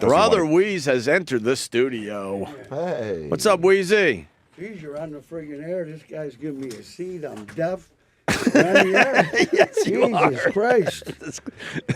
Brother Whise has entered the studio. Hey. What's up, Wheezy? Geez, you're on the friggin' air. This guy's giving me a seat. I'm deaf. You're on the air. Yes, you are. Jesus Christ.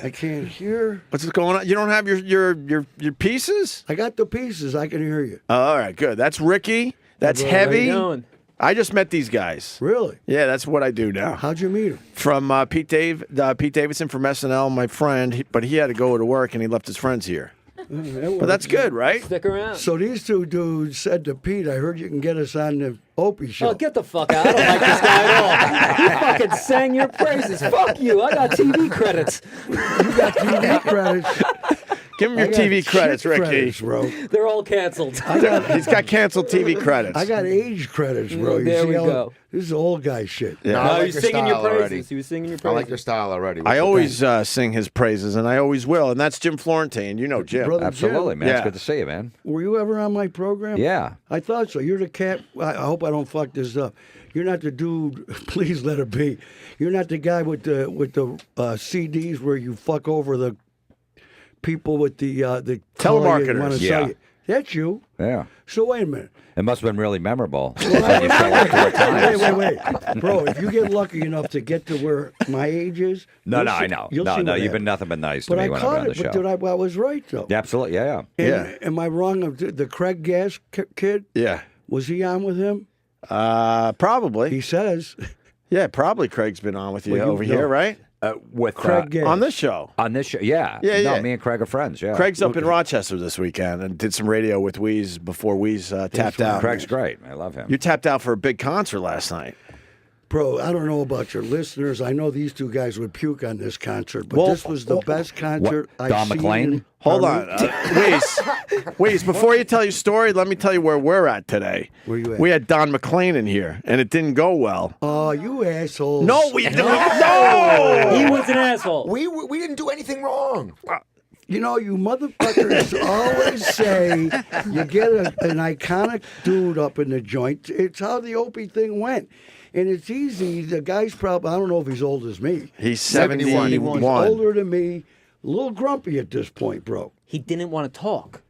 I can't hear. What's going on? You don't have your pieces? I got the pieces. I can hear you. Oh, all right, good. That's Ricky. That's How Heavy. you doing? I just met these guys. Really? Yeah, that's what I do now. How'd you meet him? From Pete Davidson from SNL, my friend. But he had to go to work, and he left his friends here. But that's good, right? Stick around. So these two dudes said to Pete, I heard you can get us on the Opie show. Oh, get the fuck out. I don't like this guy at all. He fucking sang your praises. Fuck you. I got TV credits. You got TV credits. Give him your TV credits, Ricky. Credits, bro. They're all canceled. He's got canceled TV credits. I got age credits, bro. You There see we how- go. This is old guy shit. Yeah. No, No, I like he's your singing your style praises. already. He was singing your I praises. like your style already. I always sing his praises, and I always will. And that's Jim Florentine. You know Jim. Brother Absolutely, Jim, man. Yeah. It's good to see you, man. were you ever on my program? Yeah. I thought so. You're the cat. I hope I don't fuck this up. You're not the dude. Please let it be. You're not the guy with the CDs where you fuck over the people with the Telemarketers. Want to Yeah. sell you. That's you. Yeah. So wait a minute. It must have been really memorable. When you show up to a time. Wait, bro. If you get lucky enough to get to where my age is, No, you'll no, see- I know. you'll No, see no, what you've been happened. nothing but nice to But me I when I've been caught on the it. show. But I was right though. Yeah, absolutely, yeah. Yeah. Am I wrong? The Craig Gass kid? Yeah. Was he on with him? Probably. He says. Yeah, probably Craig's been on with you Well, you over know. here, right? With Craig Gass. On this show. on this show, yeah. Yeah, No, yeah. me and Craig are friends, yeah. Craig's up in Rochester this weekend and did some radio with Whise before Whise tapped out. Craig's great. I love him. You tapped out for a big concert last night. Bro, I don't know about your listeners. I know these two guys would puke on this concert, but Well, this was the best concert I've Don seen. McLean? Hold on. Whise, before you tell your story, let me tell you where we're at today. Where you at? We had Don McLean in here, and it didn't go well. Oh, you assholes. No, we didn't. No! He was an asshole. We didn't do anything wrong. You know, you motherfuckers always say you get an iconic dude up in the joint. It's how the Opie thing went. And it's easy. The guy's probably, I don't know if he's old as me. He's 71. 71. He's older than me. A little grumpy at this point, bro. He didn't want to talk.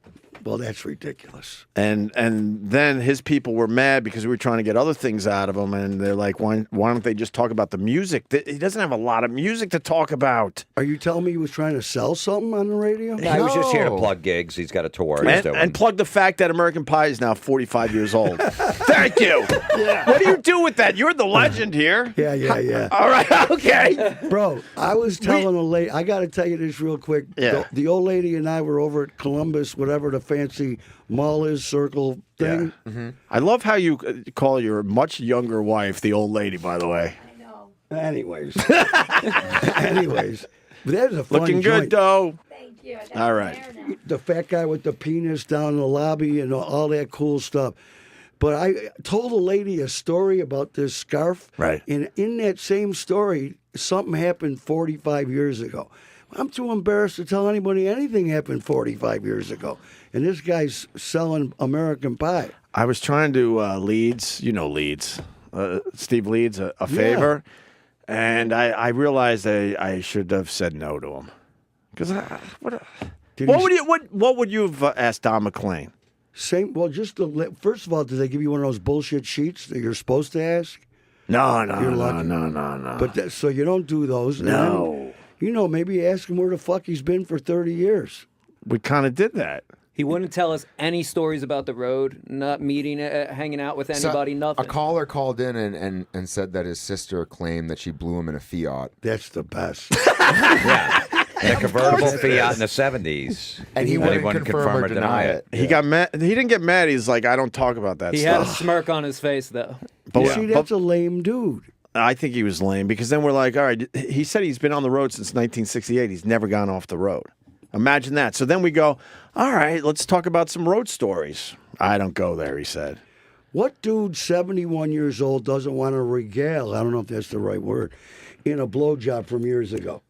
Well, that's ridiculous. And then his people were mad because we were trying to get other things out of him, and they're like, why don't they just talk about the music? He doesn't have a lot of music to talk about. Are you telling me he was trying to sell something on the radio? No, he was just here to No. plug gigs. He's got a tour he's doing. And plug the fact that American Pie is now 45 years old. Thank you. What do you do with that? You're the legend here. Yeah. All right, okay. Bro, I was telling a lady, I got to tell you this real quick. Yeah. The old lady and I were over at Columbus, whatever the fancy mall is, circle thing. I love how you call your much younger wife the old lady, by the way. Anyways. But that was a fun Looking good, joint. though. Thank you. I got All some right. hair now. The fat guy with the penis down in the lobby and all that cool stuff. But I told a lady a story about this scarf. Right. And in that same story, something happened 45 years ago. I'm too embarrassed to tell anybody anything happened 45 years ago. And this guy's selling American Pie. I was trying to Leeds, Steve Leeds, a favor, and I realized I should have said no to him. Because what would you have asked Don McLean? Well, first of all, did they give you one of those bullshit sheets that you're supposed to ask? No. You're lucky. No. But so you don't do those. And No. then, maybe ask him where the fuck he's been for 30 years. We kind of did that. He wouldn't tell us any stories about the road, not meeting, hanging out with anybody, So, nothing. A caller called in and said that his sister claimed that she blew him in a Fiat. That's the best. Yeah. In a convertible Fiat in the 70s. And he wouldn't confirm or deny it. He got mad. He didn't get mad. He's like, I don't talk about that He had a stuff. smirk on his face, though. But, See, that's a lame dude. I think he was lame because then we're like, all right. He said he's been on the road since 1968. He's never gone off the road. Imagine that. So then we go, all right, let's talk about some road stories. I don't go there, he said. What dude, 71 years old, doesn't want to regale, I don't know if that's the right word, in a blowjob from years ago?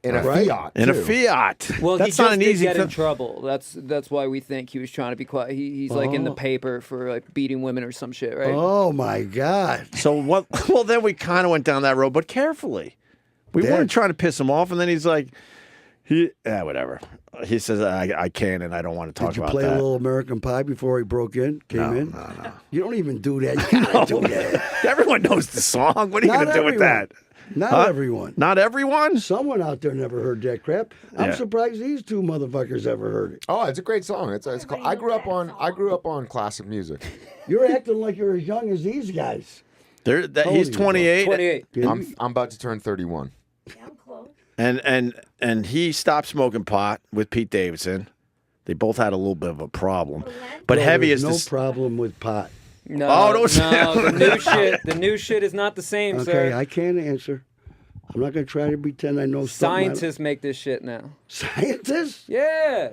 In a Right? Fiat. In a too. Fiat. Well, that's he not just an did easy get in thing. trouble. That's why we think he was trying to be quiet. He's like in the paper for like beating women or some shit, right? Oh, my God. So what? Well, then we kind of went down that road, but carefully. We weren't trying to piss him off, and then he's like, Whatever. He says I can and I don't want to talk Did you about play that. a little American Pie before he broke in? Came in? No. You don't even do that. You don't do that. Everyone knows the song. What are you Not going to do with everyone. that? Not Huh? everyone. Not everyone? Someone out there never heard that crap. I'm Yeah. surprised these two motherfuckers ever heard it. Oh, it's a great song. It's cool. I grew up on classic music. You're acting like you're as young as these guys. He's Holy 28. 28. I'm about to turn 31. And he stopped smoking pot with Pete Davidson. They both had a little bit of a problem. But No, heavy there's is no this. problem with pot. No, Oh, don't say- no, the new shit. The new shit is not the same, Okay, sir. I can't answer. I'm not going to try to pretend I know something. Scientists make this shit now. Scientists? Yeah.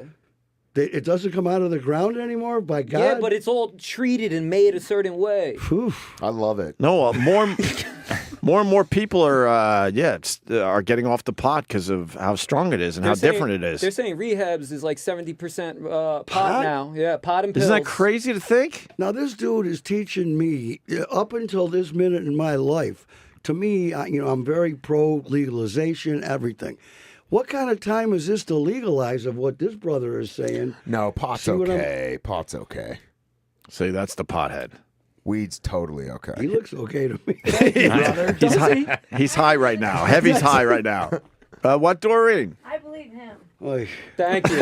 It doesn't come out of the ground anymore? By God? Yeah, but it's all treated and made a certain way. Oof. I love it. No, more and more people are getting off the pot because of how strong it is and how different it is. They're saying Rehabs is like 70% pot now. Yeah, pot and pills. Isn't that crazy to think? Now, this dude is teaching me, up until this minute in my life, to me, I'm very pro legalization, everything. What kind of time is this to legalize of what this brother is saying? No, pot's See what I'm- okay. Pot's okay. See, that's the pothead. Weed's totally He okay. looks okay to me. He's high, he's high right now. Heavy's high right now. What, Doreen? I believe him. Oy. Thank you.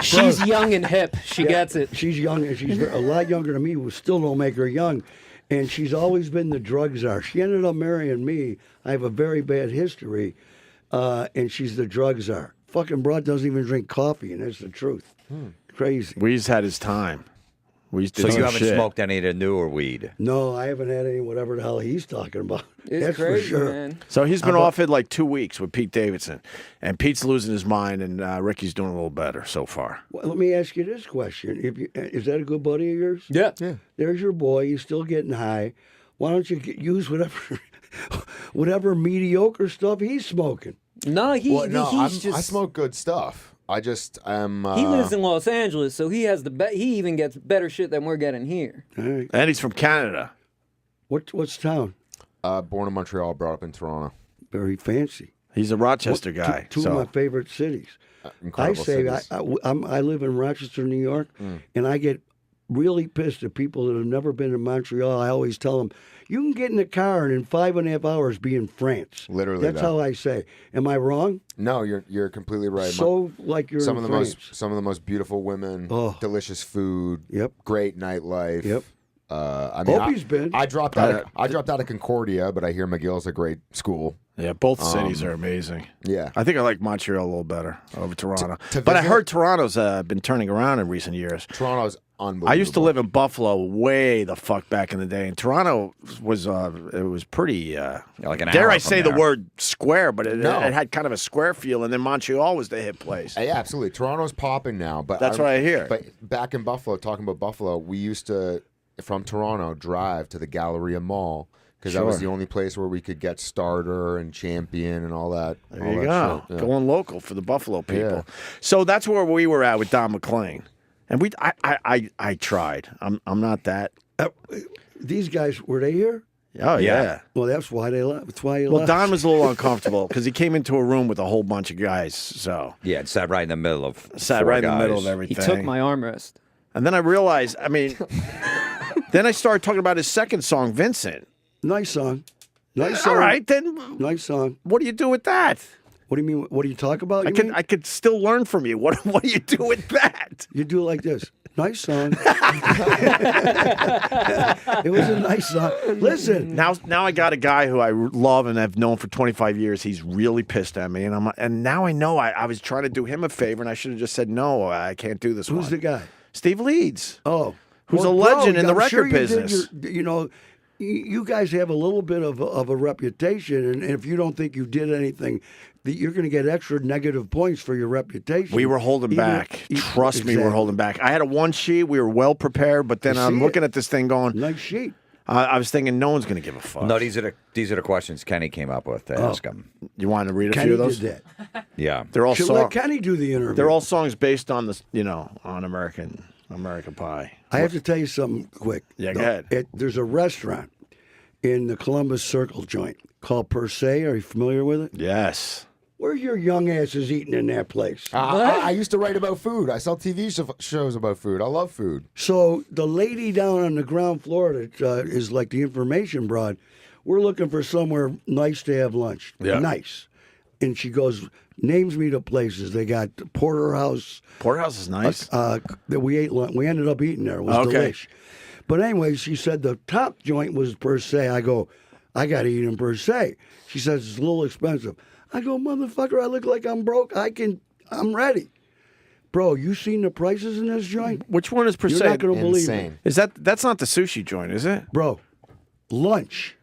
She's young and hip. She gets it. She's young, and she's a lot younger than me. We still don't make her young. And she's always been the drug czar. She ended up marrying me. I have a very bad history. And she's the drug czar. Fucking broad doesn't even drink coffee, and that's the truth. Crazy. Weeze had his time. Weeze did So some you haven't shit. smoked any of the newer weed? No, I haven't had any whatever the hell he's talking about. It's that's crazy, for sure. man. So he's been off it like 2 weeks with Pete Davidson. And Pete's losing his mind, and Ricky's doing a little better so far. Well, let me ask you this question: Is that a good buddy of yours? Yeah. There's your boy. He's still getting high. Why don't you use whatever mediocre stuff he's smoking? No, he's I just. smoke good stuff. I just am. He lives in Los Angeles, so he has he even gets better shit than we're getting here. All right. And he's from Canada. What's town? born in Montreal, brought up in Toronto. Very fancy. He's a Rochester guy. Two so. of my favorite cities. I Incredible say cities. I live in Rochester, New York, and I get really pissed at people that have never been to Montreal. I always tell them, you can get in a car and in 5.5 hours be in France. Literally That's that. how I say. Am I wrong? No, you're completely right. So like you're some in of the France. most beautiful women, Oh. delicious food, Yep. great nightlife. Yep. I mean, Opie's been. I dropped out. I dropped out of Concordia, but I hear McGill's a great school. Yeah, both cities are amazing. Yeah. I think I like Montreal a little better over Toronto. to but I visit- heard Toronto's been turning around in recent years. Toronto's unbelievable. I used to live in Buffalo way the fuck back in the day, and Toronto was it was pretty. Like an dare hour I from say the there. word square, but it had kind of a square feel, and then Montreal was the hit place. Yeah, absolutely. Toronto's popping now, but That's what I hear. But back in Buffalo, talking about Buffalo, we used to, from Toronto, drive to the Galleria Mall because that was Sure. the only place where we could get starter and champion and all that. There all you that go, shit. Yeah. going local for the Buffalo people. Yeah. So that's where we were at with Don McLean, and I tried. I'm not that. These guys, were they here? Oh yeah. Well, that's why they left. That's why he Well, left. Don was a little uncomfortable because he came into a room with a whole bunch of guys. So Yeah, it sat right in the middle of sat four right in the middle guys. of everything. He took my armrest. And then I realized, I mean, then I started talking about his second song, Vincent. Nice song. Nice song. All right, then Nice song. what do you do with that? What do you mean? What do you talk about? I could still learn from you. What do you do with that? You do it like this. Nice song. It was a nice song. Listen. Now I got a guy who I love and have known for 25 years. He's really pissed at me, and now I know I was trying to do him a favor, and I should have just said no. I can't do this. Who's the guy? Steve Leeds. Oh. Who's Well, a legend bro, in the I'm record sure you did business. You guys have a little bit of a reputation, and if you don't think you did anything, you're going to get extra negative points for your reputation. We were holding back. Trust me, we were holding back. I had a one sheet. We were well prepared, but then You I'm see looking it. at this thing going, Nice sheet. I was thinking no one's going to give a fuck. No, these are the questions Kenny came up with to ask him. You want to read a Kenny few of those? did that. Yeah. They're all Should songs. let Kenny do the interview. They're all songs based on this, on American Pie. I have to tell you something quick. Yeah, go ahead. There's a restaurant in the Columbus Circle joint called Per Se. Are you familiar with it? Yes. Where's your young asses eating in that place? I used to write about food. I sell TV shows about food. I love food. So the lady down on the ground floor that is like the information broad, we're looking for somewhere nice to have lunch. Yeah. Nice. And she goes, names me the places. They got Porterhouse. Porterhouse is nice. That we ate lunch. We ended up eating there. It was delish. But anyway, she said the top joint was per se. I go, I got to eat them per se. She says it's a little expensive. I go, motherfucker, I look like I'm broke. I'm ready. Bro, you seen the prices in this joint? Which one is per You're se? not going to believe it. Insane. Is that's not the sushi joint, is it? Bro, lunch.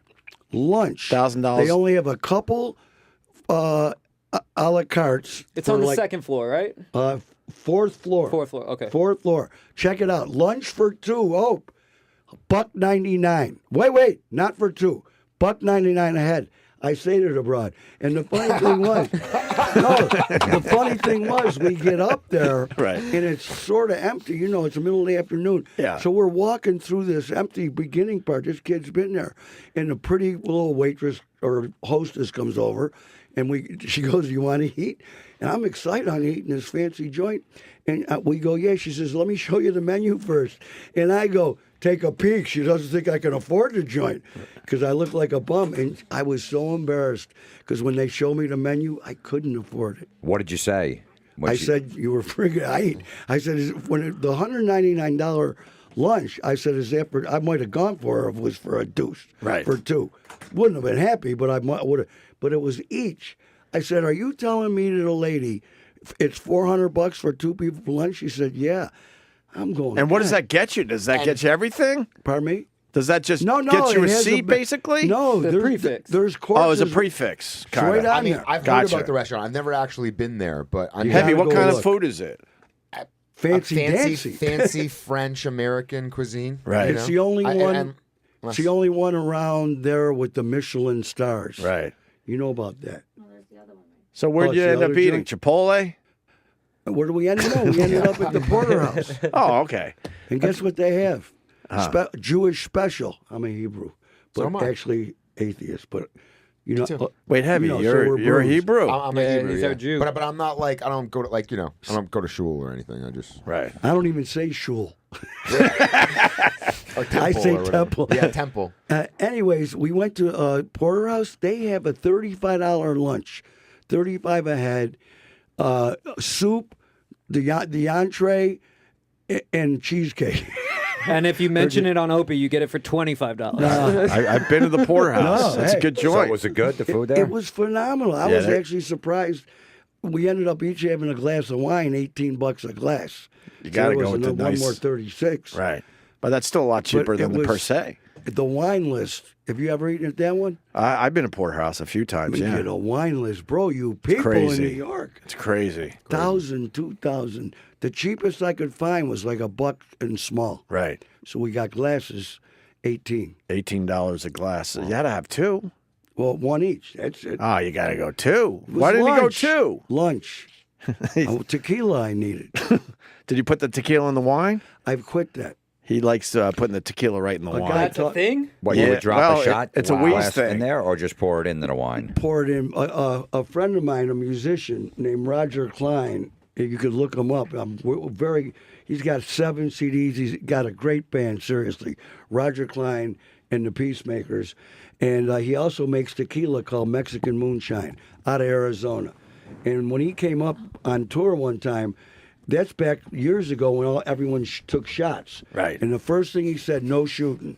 $1,000. They only have a couple a la cartes. It's for on the like, second floor, right? fourth floor. Fourth floor, okay. Fourth floor. Check it out. Lunch for two. Oh, $1.99. Wait, not for two. $1.99 a head. I say to the broad. And the funny thing was, the funny thing was, we get up there, Right. and it's sort of empty. You know, it's the middle of the afternoon. Yeah. So we're walking through this empty beginning part. This kid's been there, and a pretty little waitress or hostess comes over, and she goes, "You want to eat?" And I'm excited on eating this fancy joint, and we go, "Yeah." She says, "Let me show you the menu first," and I go, take a peek. She doesn't think I can afford the joint because I look like a bum. And I was so embarrassed because when they showed me the menu, I couldn't afford it. What did you say? I said, you were friggin' I said, the $199 lunch, I said, is that for, I might have gone for it if it was for a deuce. Right. For two. Wouldn't have been happy, but I would have. But it was each. I said, are you telling me to the lady it's $400 for two people for lunch? She said, yeah. I'm going. And what does that get you? Does that get you everything? Pardon me? Does that just No, get you a it has seat, basically? No, The there's prefix. There's courses. Oh, it's a prefix. It's right Kinda. on I mean, there. I've heard Gotcha. about the restaurant. I've never actually been there, but I'm Heavy, what gotta kind go of look. food is it? fancy. French American cuisine. Right. you It's know? the only I- one. and- It's the only one around there with the Michelin stars. Right. You know about that. So where'd Oh, you it's the end up other eating? joint? Chipotle? Where did we end up? We ended up at the Porterhouse. Oh, okay. And guess what they have? Jewish special. I'm a Hebrew, So but am I. actually atheist. But you know, too. Wait, Heavy, You know, so you're we're a Bruce. Hebrew. I'm a Yeah, Hebrew, he's yeah. our Jew. But I'm not like I don't go to I don't go to shul or anything. I just Right. I don't even say shul. or temple I say or whatever. temple. Yeah, temple. Anyways, we went to Porterhouse. They have a $35 lunch, $35 a head, soup, the entree, and cheesecake. And if you mention it on Opie, you get it for $25. I've been to the Porterhouse. No, It's hey. a good So joint. was it good, the food there? It was phenomenal. I Yeah, was that- actually surprised. We ended up each having a glass of wine, $18 a glass. You gotta there go was with the another one nice- more 36. Right. But that's still a lot cheaper it than the per was- se. The wine list. Have you ever eaten at that one? I've been to Porterhouse a few times, You yeah. get a wine list, bro. You people crazy. in New York, It's crazy. 1,000, 2,000. The cheapest I could find was like $1 and small. Right. So we got glasses, 18. $18 a glass. You gotta have two. Well, one each. That's it. Oh, you gotta go two. It was Why didn't lunch. you go two? Lunch. Tequila I needed. Did you put the tequila in the wine? I've quit that. He likes putting the tequila right in the A wine. guy That's a thing? What, you Yeah, would drop well, a shot it's a Whise glass thing. in there or just pour it into the wine? Poured in a friend of mine, a musician named Roger Klein. You could look him up. He's got 7 CDs. He's got a great band. Seriously, Roger Klein and the Peacemakers, and he also makes tequila called Mexican Moonshine out of Arizona. And when he came up on tour one time, that's back years ago when everyone took shots. Right. And the first thing he said, no shooting.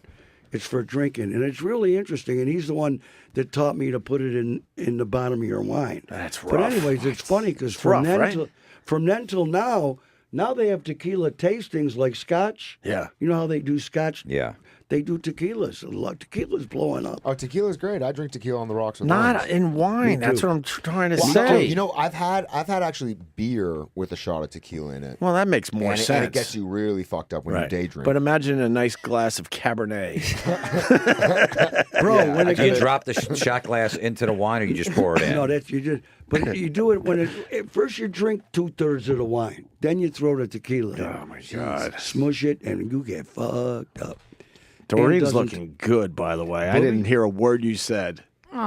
It's for drinking. And it's really interesting. And he's the one that taught me to put it in the bottom of your wine. That's But rough. anyways, it's funny because rough, right? from then till now they have tequila tastings like scotch. Yeah. You know how they do scotch? Yeah. They do tequilas. Tequila's blowing up. Oh, tequila's great. I drink tequila on the rocks with limes. Not in wine. Me That's too. what I'm trying to Well, say. you know, I've had actually beer with a shot of tequila in it. Well, that makes more and sense. and it gets you really fucked up when you day drink. But imagine a nice glass of Cabernet. Bro, when it Do you gets drop the shot glass into the wine or you just pour it in? no, that's you just. But you do it when first you drink 2/3 of the wine, then you throw the tequila. in. Oh, my God. Smush it, and you get fucked up. Doreen's doesn't- looking good, by the way. I didn't hear a word you said. Oh,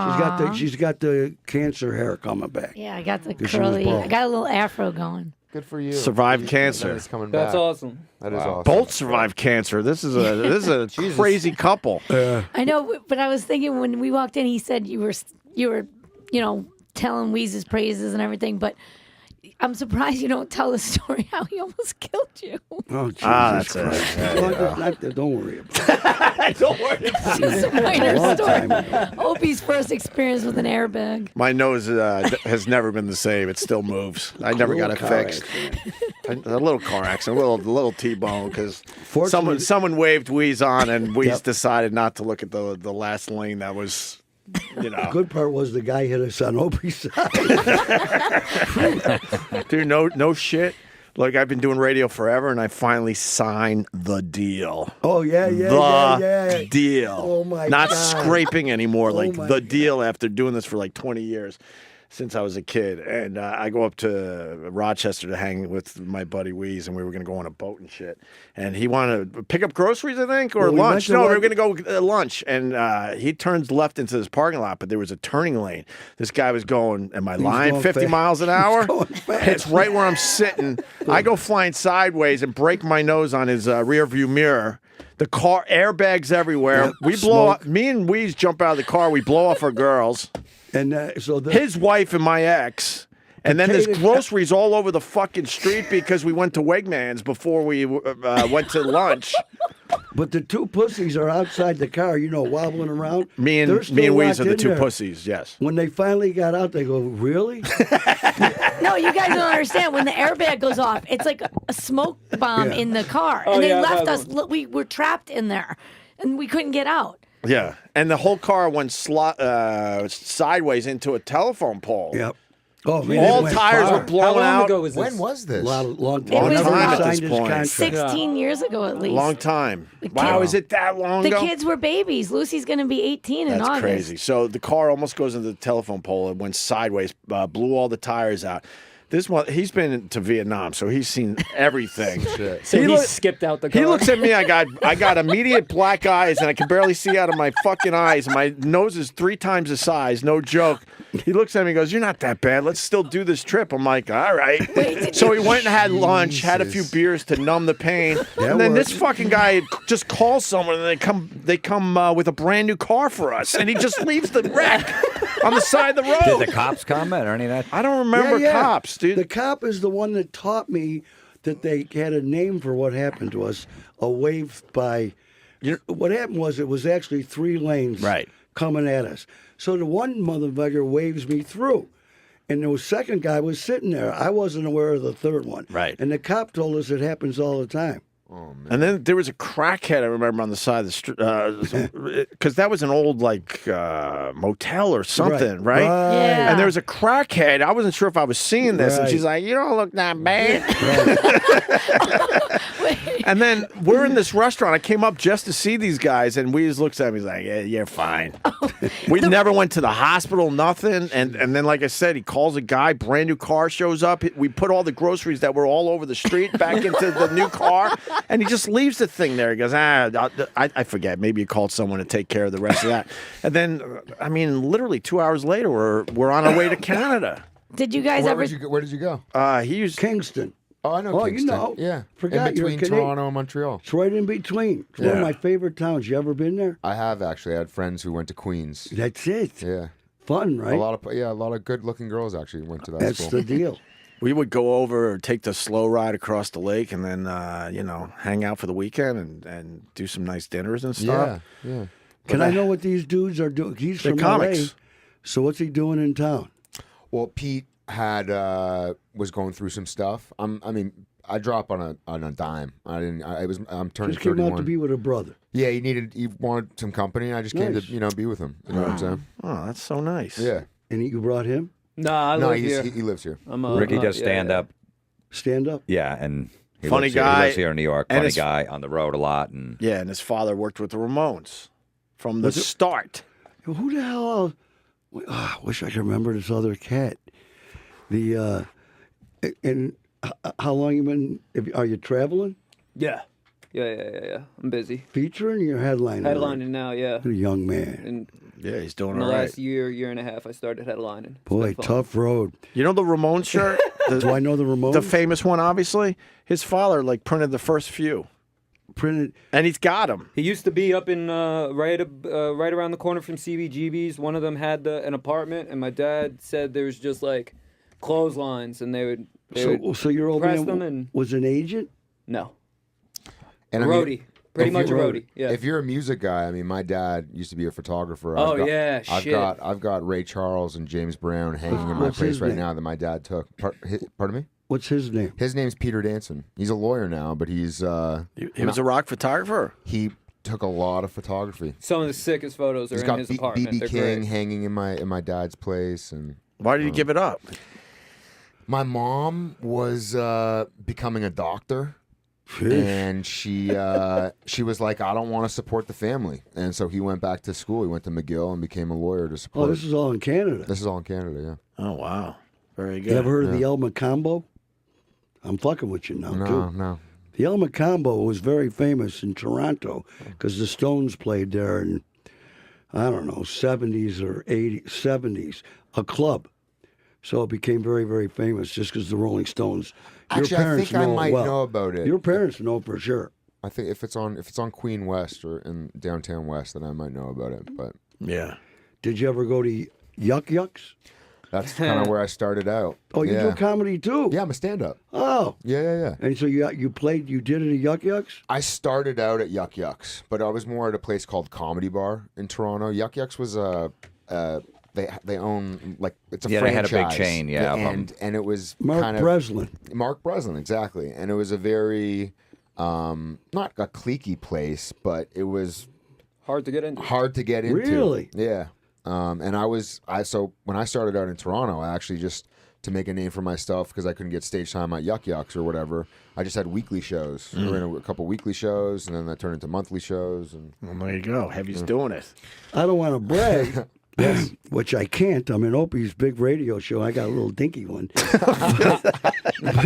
She's got the cancer hair coming back. Yeah, I got the 'Cause she was curly. bald. I got a little afro going. Good for you. Survived cancer. It's coming back. That's awesome. That is awesome. Both survived cancer. This is a crazy couple. I know, but I was thinking when we walked in, he said you were, telling Weeze's praises and everything. But I'm surprised you don't tell the story how he almost killed you. Oh, Jesus that's Christ. it. Don't worry about it. Don't worry. It's a minor Long story. time ago. Opie's first experience with an airbag. My nose has never been the same. It still moves. I never got it Car fixed. accident. A little car accident, a little T-bone, because Fortunately- someone waved Weeze on, and Weeze decided not to look at the last lane that was, The good part was the guy hit us on Opie's side. Dude, no shit. Look, I've been doing radio forever, and I finally signed the deal. Oh, yeah. The deal. Oh, my Not God. scraping anymore, like my the deal after doing this for like 20 years since I was a kid. And I go up to Rochester to hang with my buddy Weeze, and we were going to go on a boat and shit. And he wanted to pick up groceries, I think, or Well, we lunch. went to No, we were lunch. going to go lunch. And he turns left into this parking lot, but there was a turning lane. This guy was going, am I lying, going 50 fast. miles an hour? going fast. It's right where I'm sitting. I go flying sideways and break my nose on his rear view mirror. The car, airbags everywhere. Yep, We blow smoke. up. Me and Weeze jump out of the car. We blow off our girls, And so his wife and my ex. And then there's Potato- groceries all over the fucking street because we went to Wegmans before we went to lunch. But the two pussies are outside the car, wobbling around. Me They're and still Weeze locked are the in two there. pussies. Yes. When they finally got out, they go, "Really?" No, you guys don't understand. When the airbag goes off, it's like a smoke bomb Yeah. in the car, Oh, and they yeah, I've left had us. one. Look, we were trapped in there, and we couldn't get out. Yeah. And the whole car went sideways into a telephone pole. Yep. Oh man, All it went tires far. were blown How long out. ago was this? When was this? Long It time. was Whenever he about signed his 16 contract. 16 years ago, at least. Long time. The Wow, kids- is it that long The ago? kids were babies. Lucy's going to be 18 in That's August. crazy. So the car almost goes into the telephone pole. It went sideways, blew all the tires out. This one, he's been to Vietnam, so he's seen everything. So he look- skipped out the car. He looks at me. I got immediate black eyes, and I can barely see out of my fucking eyes. My nose is 3 times the size. No joke. He looks at me and goes, "You're not that bad. Let's still do this trip." I'm like, "All right." So he went and had lunch, had a few Jesus. beers to numb the pain, and then this fucking guy just calls someone, and they come with a brand new car for us, and he just leaves the wreck on the side of the road. Did the cops come or any of that? I don't remember cops, dude. The cop is the one that taught me that they had a name for what happened to us. A wave by. What happened was it was actually 3 lanes Right. coming at us. So the one motherfucker waves me through. And the second guy was sitting there. I wasn't aware of the third one. Right. And the cop told us it happens all the time. And then there was a crackhead, I remember, on the side of the street, because that was an old, motel or something, right? Yeah. And there was a crackhead. I wasn't sure if I was seeing this. And Right. she's like, "You don't look that bad." And then we're in this restaurant. I came up just to see these guys, and Weeze looks at me. He's like, "Yeah, you're fine." We never went to the hospital, nothing. And then, like I said, he calls a guy, brand new car shows up. We put all the groceries that were all over the street back into the new car, and he just leaves the thing there. He goes, I forget. Maybe he called someone to take care of the rest of that. And then, literally 2 hours later, we're on our way to Canada. Did you guys ever? Where did you go? He used Kingston. Oh, I know Oh, you Kingston. know. Yeah. Forgot in you're between Canadian. Toronto and Montreal. It's right in between. It's one Yeah. of my favorite towns. You ever been there? I have actually. I had friends who went to Queens. That's it. Yeah. Fun, right? A lot of good-looking girls actually went to that That's school. the deal. We would go over or take the slow ride across the lake and then, hang out for the weekend and do some nice dinners and stuff. Yeah. Can I know what these dudes are doing? He's They're from comics. LA. So what's he doing in town? Well, Pete had was going through some stuff. I drop on a dime. I'm turning Just came 31. out to be with a brother. Yeah, he wanted some company. And I just came Nice. to be with him. You know what I'm saying? Oh, that's so nice. Yeah. And you brought him? Nah, I No, live he here. lives here. Ricky does stand up. Stand up? Yeah, and he Funny lives here. guy. He lives here in New York. And Funny his- guy on the road a lot. And Yeah, and his father worked with the Ramones from the start. Who the hell? I wish I could remember this other cat. How long you been? Are you traveling? Yeah. Yeah. I'm busy. Featuring your headlining? Headlining now, yeah. A young man. And Yeah, he's doing in the all right. last year and a half, I started headlining. It's Boy, been fun. tough road. You know the Ramones shirt? Do I know the Ramones? The famous one, obviously. His father printed the first few, Printed. and he's got them. He used to be up in right around the corner from CBGB's. One of them had an apartment, and my dad said there was just like clotheslines, and they would So your old press man them and was an agent? no And roadie, pretty if much a you're- roadie. Yeah. If you're a music guy, I mean, my dad used to be a photographer. Oh, I've got, yeah, shit. I've got Ray Charles and James Brown hanging in my What's place his right name? now that my dad took. Pardon me? What's his name? His name's Peter Danson. He's a lawyer now, but he's He was a rock photographer. he took a lot of photography. Some of the sickest photos are He's in got his apartment. BB They're King great. hanging in my dad's place, and Why did he give it up? my mom was becoming a doctor. And she was like, I don't want to support the family, and so he went back to school. He went to McGill and became a lawyer to support. Oh, this is all in Canada. This is all in Canada, yeah. Oh, wow. Very good. You ever heard of the El Macambo? I'm fucking with you now, No, too. no. The El Macambo was very famous in Toronto because the Stones played there in, I don't know, 70s or 80s, 70s, a club. So it became very, very famous just because the Rolling Stones. Actually, I think I might know about it. Your parents know for sure. I think if it's on Queen West or in downtown West, then I might know about it. But Yeah. Did you ever go to Yuck Yucks? that's kind of where I started out. Oh, you yeah. do comedy too? Yeah, I'm a stand-up. Oh. Yeah. And so you did it at Yuck Yucks? I started out at Yuck Yucks, but I was more at a place called Comedy Bar in Toronto. Yuck Yucks was they own like it's a Yeah, they franchise. had a big chain, yeah, of 'em. and it was Mark kind of Breslin. Mark Breslin, exactly. And it was a very not a cliquey place, but it was Hard to get into. hard to get into. Really? Yeah. And so when I started out in Toronto, I actually just to make a name for myself because I couldn't get stage time at Yuck Yucks or whatever. I just had weekly shows. We were in a couple weekly shows, and then that turned into monthly shows. And Well, there you go. Heavy's doing it. I don't want to brag, which I can't. I'm in Opie's big radio show. I got a little dinky one.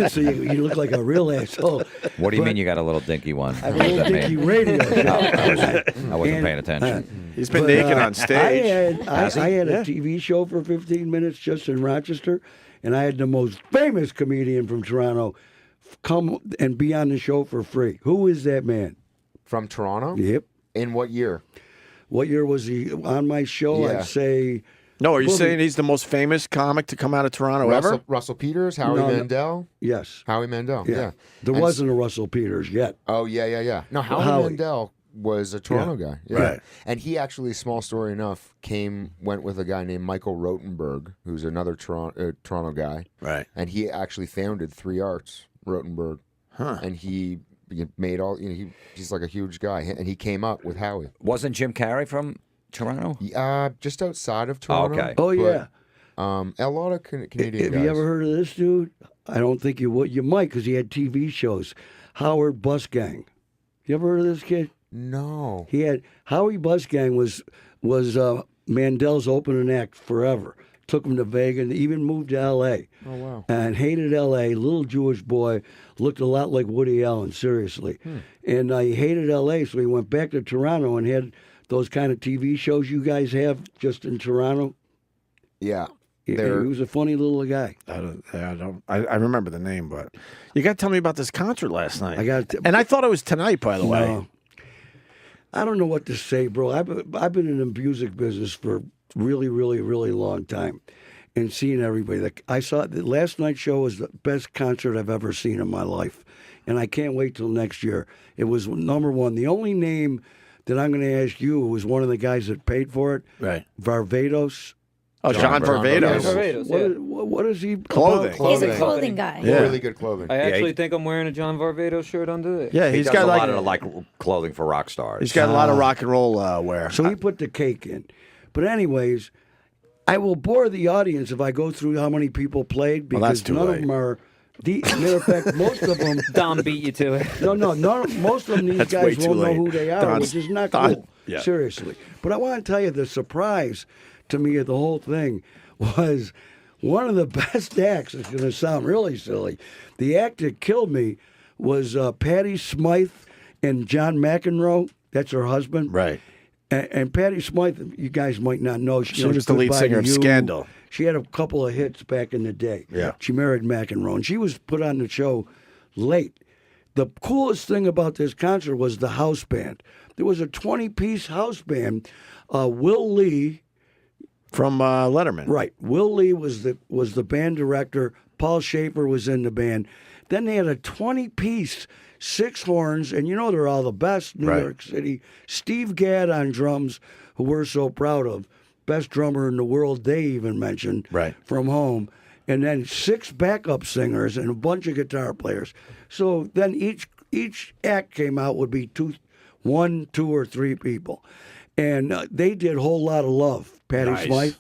So you look like a real asshole. What do you But mean you got a little dinky one? I have What a does little that dinky mean? radio show. I wasn't And, paying attention. He's been But, naked on stage. I had a TV show for 15 minutes just in Rochester, and I had the most famous comedian from Toronto come and be on the show for free. Who is that man? from Toronto, Yep. in what year? What year was he on my show? Yeah. I'd say No, are you Well, saying he's the most famous comic to come out of Toronto ever? Russell Peters, Howie No, no. Mandel. yes. Howie Mandel, yeah. There And wasn't a Russell Peters yet. Oh, yeah. No, Howie Howie. Mandel was a Toronto guy. Yeah. Right. And he actually, small story enough, went with a guy named Michael Rotenberg, who's another Toronto guy. Right. And he actually founded 3 Arts, Rotenberg. Huh. And he made all, he's like a huge guy. And he came up with Howie. Wasn't Jim Carrey from Toronto? Just outside of Toronto. okay. Oh, yeah. A lot of Canadian Have guys. you ever heard of this dude? I don't think you would. You might because he had TV shows. Howard Busgang. You ever heard of this kid? No. He had Howie Busgang was Mandel's opening act forever. Took him to Vegas, even moved to L.A. Oh, wow. And hated L.A. Little Jewish boy, looked a lot like Woody Allen, seriously. And he hated L.A., so he went back to Toronto and had those kind of TV shows you guys have just in Toronto. Yeah. He was a funny little guy. I remember the name, but you got to tell me about this concert last night. And I thought it was tonight, by the way. No. I don't know what to say, bro. I've been in the music business for really, really, really long time, and seeing everybody. I saw the last night's show was the best concert I've ever seen in my life, and I can't wait till next year. It was number one. The only name that I'm going to ask you was one of the guys that paid for it, Right. Varvatos. Oh, John Varvatos. Varvatos, yeah. What is he? Clothing. He's a Clothing. clothing guy. Yeah. Really good clothing. I actually he- think I'm wearing a John Varvatos shirt under it. Yeah, He he's does got a like lot of like clothing for rock stars. he's got a lot of rock and roll wear. So he put the cake in. But anyways, I will bore the audience if I go through how many people played Well, because that's too none late. of them are. Matter of fact, most of them. Dom beat you to it. Most of them, these That's way guys too won't know late. who they are, Don's- which is not Don- cool. yeah. Seriously. But I want to tell you the surprise to me of the whole thing was one of the best acts. It's going to sound really silly. The act that killed me was Patty Smithe and John McEnroe, that's her husband. Right. And Patti Smythe, you guys might not know. She was the lead singer of Scandal. She had a couple of hits back in the day. Yeah. She married McEnroe, and she was put on the show late. The coolest thing about this concert was the house band. There was a 20-piece house band. Will Lee, From Letterman. right? Will Lee was the band director. Paul Schaefer was in the band. Then they had a 20-piece, 6 horns, and you know they're all the best. New Right. York City. Steve Gadd on drums, who we're so proud of, best drummer in the world. They even mentioned Right. from home, and then 6 backup singers and a bunch of guitar players. So then each act came out would be 1, 2, or 3 people, and they did Whole Lot of Love. Patti Nice. Smythe,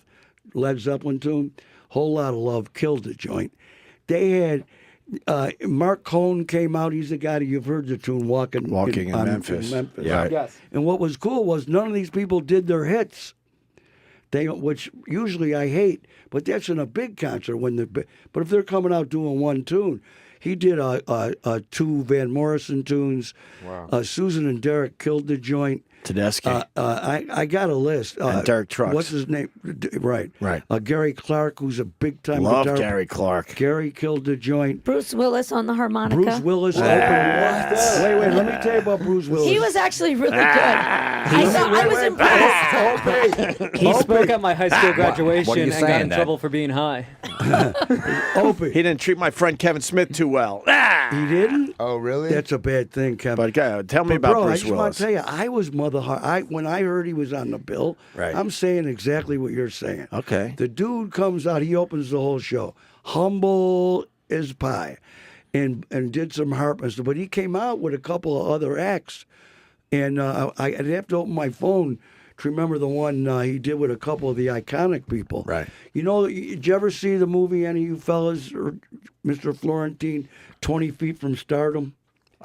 Led Zeppelin tune, Whole Lot of Love killed the joint. They had Mark Cohn came out. He's the guy that you've heard the tune Walking in Memphis. Yeah. Yes. And what was cool was none of these people did their hits. Which usually I hate, but that's in a big concert but if they're coming out doing one tune, he did 2 Van Morrison tunes. Wow. Susan and Derek killed the joint. Tedeschi. I got a list. And Derek Trucks. What's his name? Right. Right. Gary Clark, who's a big time Love guitar. Gary Clark. Gary killed the joint. Bruce Willis on the harmonica. Bruce Willis opened. Wait, let me tell you about Bruce Willis. He was actually really good. I was impressed. He spoke at my high school graduation What are you and got saying, in Dad? trouble for being high. Opie. He didn't treat my friend Kevin Smith too well. He didn't? Oh, really? That's a bad thing, Kevin. But tell me But about bro, I Bruce just want Willis. to tell you, I was when I heard he was on the bill, Right. I'm saying exactly what you're saying. Okay. The dude comes out, he opens the whole show, humble as pie, and did some harp and stuff. But he came out with a couple of other acts, and I'd have to open my phone to remember the one he did with a couple of the iconic people. Right. You know, did you ever see the movie, any of you fellas, or Mr. Florentine, 20 Feet from Stardom?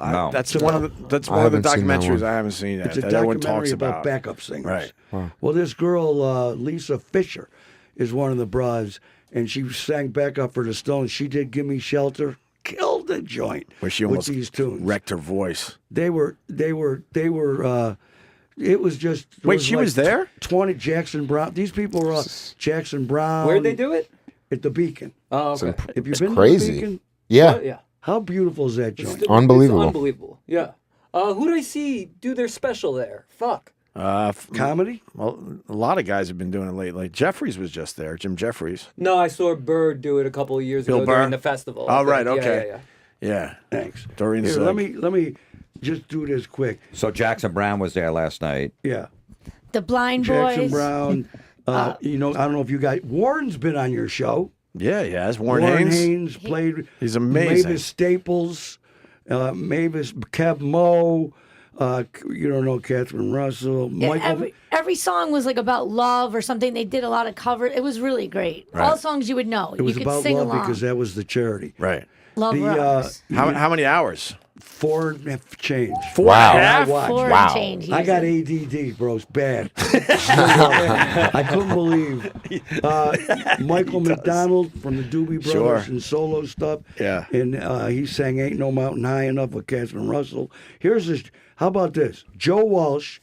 No. That's one of the haven't seen that documentaries one. I haven't seen yet. It's a that everyone documentary talks about backup singers. Right. Well, this girl, Lisa Fisher, is one of the bras, and she sang backup for the Stones. She did "Give Me Shelter," killed the joint Where she with almost these tunes. wrecked her voice. They were. It was just. it Wait, she was there? 20 Jackson Brown. These people were Jackson Brown. Where'd they do it? At the Beacon. Oh, okay. Have you been crazy. to the Beacon? Yeah. Yeah. How beautiful is that joint? Unbelievable. It's unbelievable. Yeah. Who did I see do their special there? Fuck. Comedy? Well, a lot of guys have been doing it lately. Jeffries was just there, Jim Jeffries. No, I saw Bird do it a couple of years Bill ago Burr? during the festival. Oh, right, Yeah, okay. yeah. Yeah. Thanks. Doreen Here, Zig. let me just do this quick. So Jackson Brown was there last night. Yeah. The Blind Jackson Boys. Brown. You know, I don't know if you guys. Warren's been on your show. Yeah, he has. Warren Haynes. played. He's amazing. Mavis Staples, Mavis Kev Moe. You don't know Catherine Russell. Yeah, Michael. every song was like about love or something. They did a lot of cover. It was really great. All songs you would know. It was you could about sing love along. because that was the charity. Right. Love the, rocks. How many hours? 4 and a half change. Wow. I watched. Four Wow. and change. I got ADD, bro. It's bad. I couldn't believe Michael McDonald from the Doobie Brothers Sure. and solo stuff. Yeah. And he sang "Ain't No Mountain High Enough" with Catherine Russell. Here's this. How about this? Joe Walsh.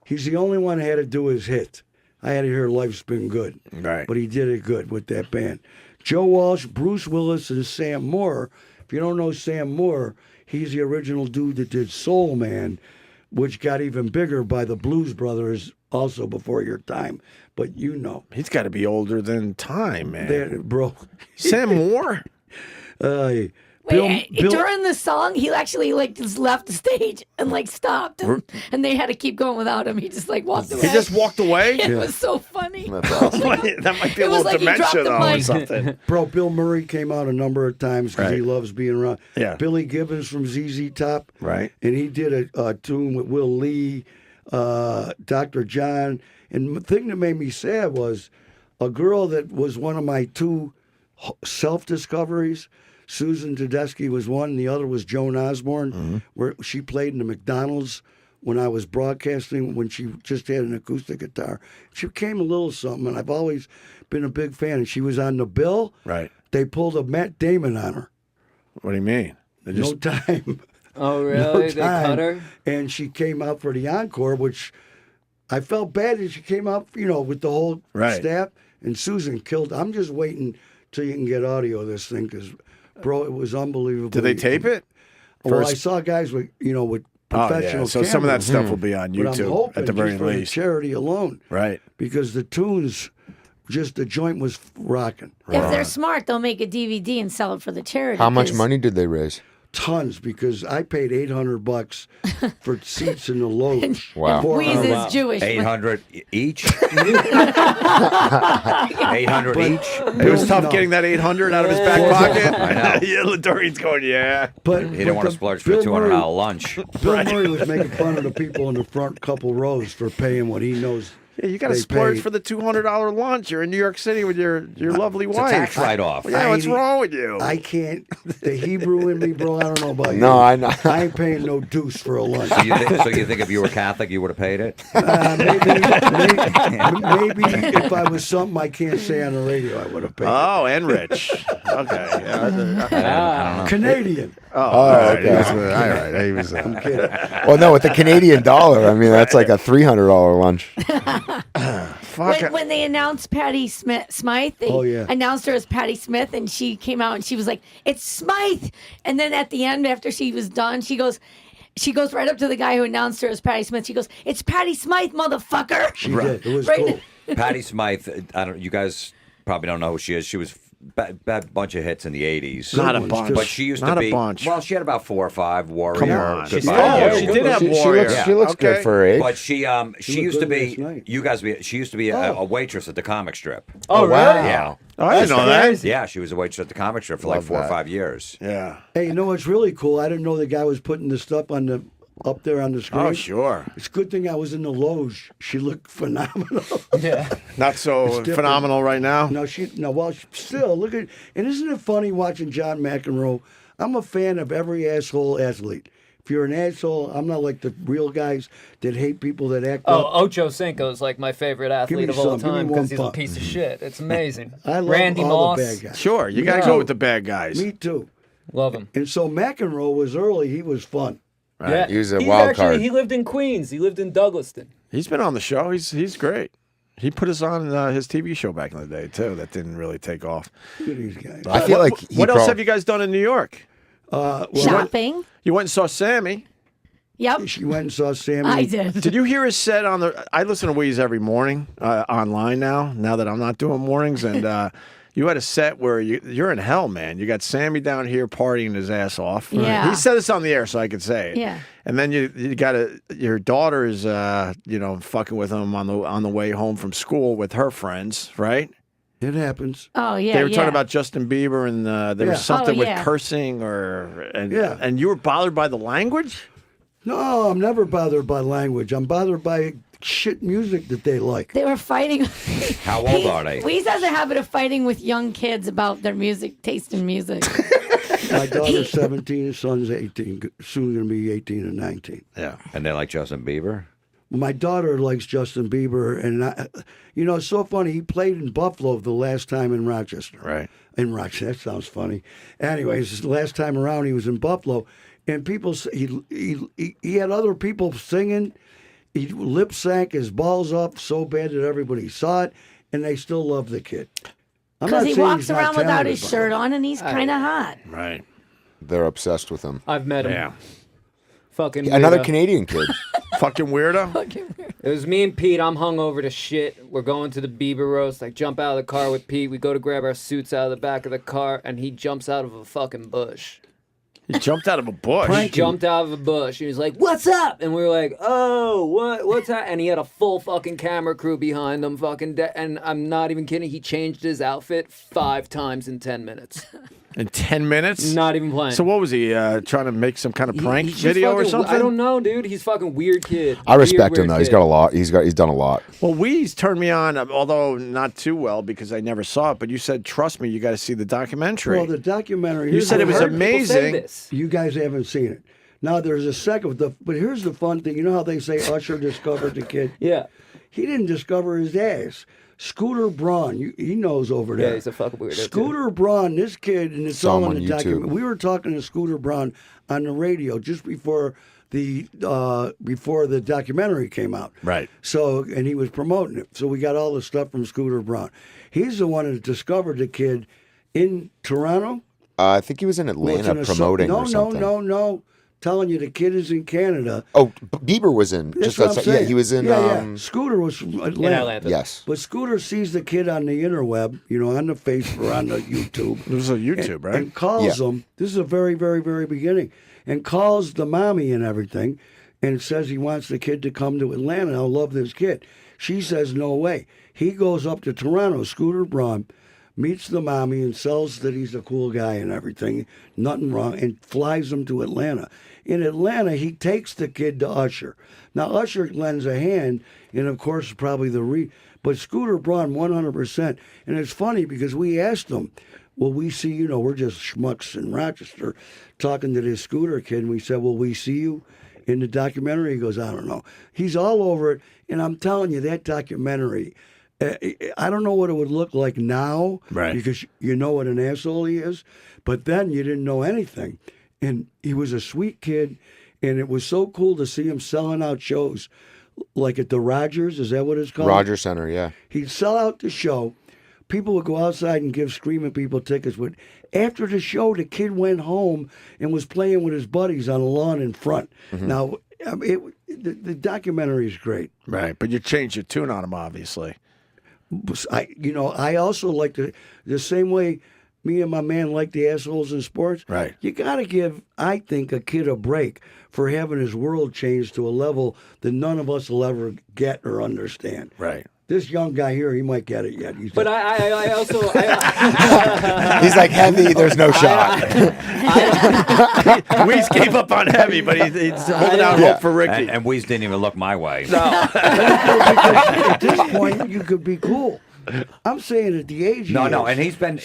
He's the only one that had to do his hit. I had to hear "Life's Been Good," Right. but he did it good with that band. Joe Walsh, Bruce Willis, and Sam Moore. If you don't know Sam Moore, he's the original dude that did Soul Man, which got even bigger by the Blues Brothers, also before your time. But you know, He's got to be older than time, man. bro. Sam Moore? Wait, during the song, he actually like just left the stage and like stopped, and they had to keep going without him. He just like walked away. He just walked away? It was so funny. That's awesome. That might be a It was little like he dropped dementia, the though, or mic. something. Bro, Bill Murray came out a number of times because he Right. loves being around. Yeah. Billy Gibbons from ZZ Top. Right. And he did a tune with Will Lee, Dr. John. And the thing that made me sad was a girl that was one of my 2 self-discoveries. Susan Tedeschi was one, and the other was Joan Osborne, where she played in the McDonald's when I was broadcasting, when she just had an acoustic guitar. She became a little something, and I've always been a big fan. And she was on the bill. Right. They pulled a Matt Damon on her. What do you mean? They just, No time. Oh, really? They time. cut her? And she came out for the encore, which I felt bad that she came out, with the whole Right. staff. And Susan killed. I'm just waiting till you can get audio of this thing because, bro, it was unbelievable. Did they tape it? Well, I First- saw guys with, with Oh, professional yeah. So some of that cameras. stuff will be on But I'm YouTube hoping at the very just for the least. charity alone, Right. because the tunes, just the joint was rocking. If they're smart, they'll make a DVD and sell it for the charity. How much 'cause money did they raise? Tons, because I paid $800 for seats in the loge. Wow. Wease is wow. Jewish. 800 each. 800 each. It was tough No. getting that 800 out of his back pocket. I know. Yeah, Ladorian's going, yeah. But He didn't want to splurge for a Bill $200 lunch. Bill Murray was making fun of the people in the front couple rows for paying what he knows. Yeah, you got to They splurge paid. for the $200 lunch. You're in New York City with your lovely It's a wife. tax write-off. Yeah, what's I- wrong with you? I can't. The Hebrew in me, bro. I don't know about you. No, I know. I ain't paying no deuce for a lunch. So you think if you were Catholic, you would have paid it? Maybe if I was something I can't say on the radio, I would have paid. Oh, and rich. Okay. Yeah, Canadian. all right. okay. He was, all right. He was, I'm kidding. Well, no, with the Canadian dollar, I mean, that's like a $300 lunch. fuck. When they announced Patty Smythe, they Oh, yeah. announced her as Patty Smith, and she came out and she was like, "It's Smythe." And then at the end, after she was done, she goes right up to the guy who announced her as Patty Smith. She goes, "It's Patty Smythe, motherfucker." She did. It was Right. cool. Patty Smythe, you guys probably don't know who she is. She was bad bunch of hits in the 80s. Not a ones, bunch. just- But she used Not to a be. bunch. Well, she had about 4 or 5 Warrior. Come on. Good Oh, five. she did have She Warrior. looks, she looks Okay. good for her age. But she used to looked be. good last night. You guys, she used to be a waitress at the comic strip. Oh, really? Yeah, Oh, I didn't know that. yeah. She was a waitress at the comic strip for like Love 4 or that. 5 years. Yeah. Hey, you know what's really cool? I didn't know the guy was putting the stuff up there on the screen. Oh, sure. It's a good thing I was in the loge. She looked phenomenal. Yeah. Not so different. phenomenal right now. Still, look at, and isn't it funny watching John McEnroe? I'm a fan of every asshole athlete. If you're an asshole, I'm not like the real guys that hate people that act Oh, up. Ocho Cinco's like my favorite athlete me of all some. Give me time one because he's a puck. piece of shit. It's amazing. I love Randy all Moss. the bad guys. Sure, you got to go with the bad guys. Me too. Love him. And so McEnroe was early. He was fun. Yeah. He was a He's wild actually, card. He lived in Queens. He lived in Douglaston. He's been on the show. He's great. He put us on his TV show back in the day too. That didn't really take off. Look at these guys. I feel like he What else prob- have you guys done in New York? Shopping. You went and saw Sammy. Yep. She went and saw Sammy. I did. Did you hear his set on the? I listen to Wease every morning online now. Now that I'm not doing mornings, and you had a set where you're in hell, man. You got Sammy down here partying his ass off. Yeah. He said this on the air, so I could say it. Yeah. And then you got your daughter is fucking with him on the way home from school with her friends, right? It happens. Oh yeah. They were yeah. talking about Justin Bieber, and there Yeah. was something Oh, with yeah. cursing Yeah. and you were bothered by the language. No, I'm never bothered by language. I'm bothered by shit music that they like. They were fighting. How old are they? Weeze has a habit of fighting with young kids about their taste in music. My daughter's 17, his son's 18, soon going to be 18 and 19. Yeah. And they like Justin Bieber. My daughter likes Justin Bieber, and it's so funny. He played in Buffalo the last time in Rochester. Right. In Rochester, that sounds funny. Anyways, the last time around he was in Buffalo, and people he had other people singing. He lip sank his balls up so bad that everybody saw it, and they still love the kid. I'm Because not he saying walks he's not around without talented, his but- shirt on and he's kind of hot. Right. They're obsessed with him. I've met him. Yeah. Fucking Another weirdo. Canadian kid. Fucking weirdo. It was me and Pete. I'm hungover to shit. We're going to the Bieber roast. I jump out of the car with Pete. We go to grab our suits out of the back of the car, and he jumps out of a fucking bush. He jumped out of a bush. He jumped out of a bush. He was like, "What's up?" And we were like, "Oh, what's that?" And he had a full fucking camera crew behind him, and I'm not even kidding. He changed his outfit 5 times in 10 minutes. In 10 minutes? Not even playing. So what was he trying to make some kind of prank He's just video or fucking- something? I don't know, dude. He's fucking weird kid. I respect him Weird though. He's kid. got a lot. He's done a lot. Well, Weeze turned me on, although not too well because I never saw it. But you said, "Trust me, you got to see the documentary." Well, the documentary. You here's said the- it was Heard people say amazing. this. You guys haven't seen it. Now there's a second, but here's the fun thing. You know how they say Usher discovered the kid? Yeah. He didn't discover his ass. Scooter Braun, he knows over there. Yeah, he's a fucking weirdo. Scooter Braun, this kid, and it's Saw all him in on the YouTube. document. We were talking to Scooter Braun on the radio just before the documentary came out. Right. So, and he was promoting it. So we got all the stuff from Scooter Braun. He's the one that discovered the kid in Toronto. I think he was in Well, it's Atlanta an promoting or no, something. no. Telling you the kid is in Canada. Oh, Bieber was in. That's what I'm outside- saying. Yeah, he was in. Yeah. Scooter was from Atlanta. In Atlanta. Yes. But Scooter sees the kid on the interweb, on the Facebook or on the YouTube. It was on YouTube, right? And calls Yeah. him. This is a very, very, very beginning. And calls the mommy and everything and says he wants the kid to come to Atlanta. I love this kid. She says, no way. He goes up to Toronto, Scooter Braun, meets the mommy and sells that he's a cool guy and everything, nothing wrong, and flies him to Atlanta. In Atlanta, he takes the kid to Usher. Now, Usher lends a hand, and of course, probably but Scooter Braun, 100%. And it's funny because we asked him, well, we see, we're just schmucks in Rochester talking to this Scooter kid, and we said, well, we see you in the documentary? He goes, I don't know. He's all over it, and I'm telling you, that documentary, I don't know what it would look like now, Right. because you know what an asshole he is, but then you didn't know anything. And he was a sweet kid, and it was so cool to see him selling out shows, like at the Rogers, is that what it's called? Rogers Center, yeah. He'd sell out the show. People would go outside and give screaming people tickets. But after the show, the kid went home and was playing with his buddies on the lawn in front. Now, the documentary is great. Right. But you changed your tune on him, obviously. I also like the same way me and my man like the assholes in sports. Right. You got to give, I think, a kid a break for having his world changed to a level that none of us will ever get or understand. Right. This young guy here, he might get it yet. But I also He's like, heavy, there's no shot. Weeze gave up on heavy, but he's holding out hope for Ricky. And Weeze didn't even look my way. At this point, you could be cool. I'm saying at the age. No, he no, is, and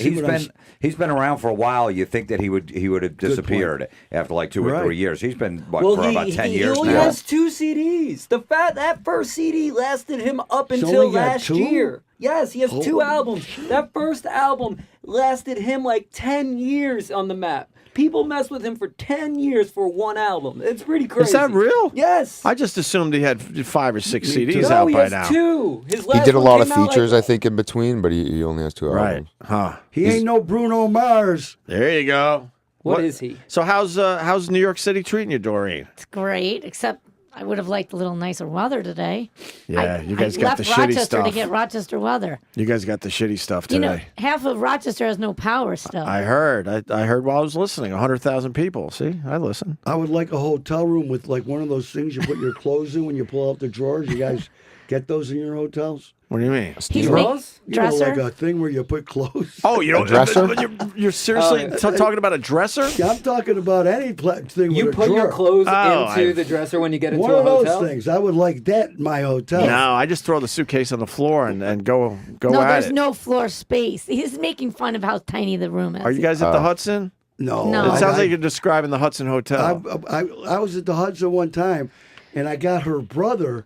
he's been around for a while. You think that he would have disappeared after like 2 or Right. 3 years? He's been for about 10 he years only now. has 2 CDs. That first CD lasted him up He's until only got last 2? year. Yes, he has 2 Holy albums. That first album lasted him like 10 years on the map. People mess with him for 10 years for one album. It's pretty crazy. Is that real? Yes. I just assumed he had 5 or 6 Me too. CDs no, out he by has now. 2. His He last did a one lot of came out, features, like, I think, in between, but he only has 2 Right. albums. Huh. He ain't no Bruno Mars. There you go. What is he? So how's New York City treating you, Doreen? It's great, except I would have liked a little nicer weather today. Yeah, you guys I got left the shitty Rochester stuff. to get Rochester weather. You guys got the shitty stuff You today. know, half of Rochester has no power still. I heard. I heard while I was listening. 100,000 people. See, I listen. I would like a hotel room with like one of those things you put your clothes in when you pull out the drawers. You guys get those in your hotels? What do you mean? He's Drawer? make You know, dresser. like a thing where you put clothes. Oh, you don't. dresser? You're seriously talking about a dresser? Yeah, I'm talking about any thing You with a put your drawer. clothes Oh, into the dresser when you get into One a of those hotel? things. I would like that in my hotel. No, I just throw the suitcase on the floor and go No, at there's it. no floor space. He's making fun of how tiny the room is. Are you guys at the Hudson? No. No. It sounds like you're describing the Hudson Hotel. I was at the Hudson one time, and I got her brother.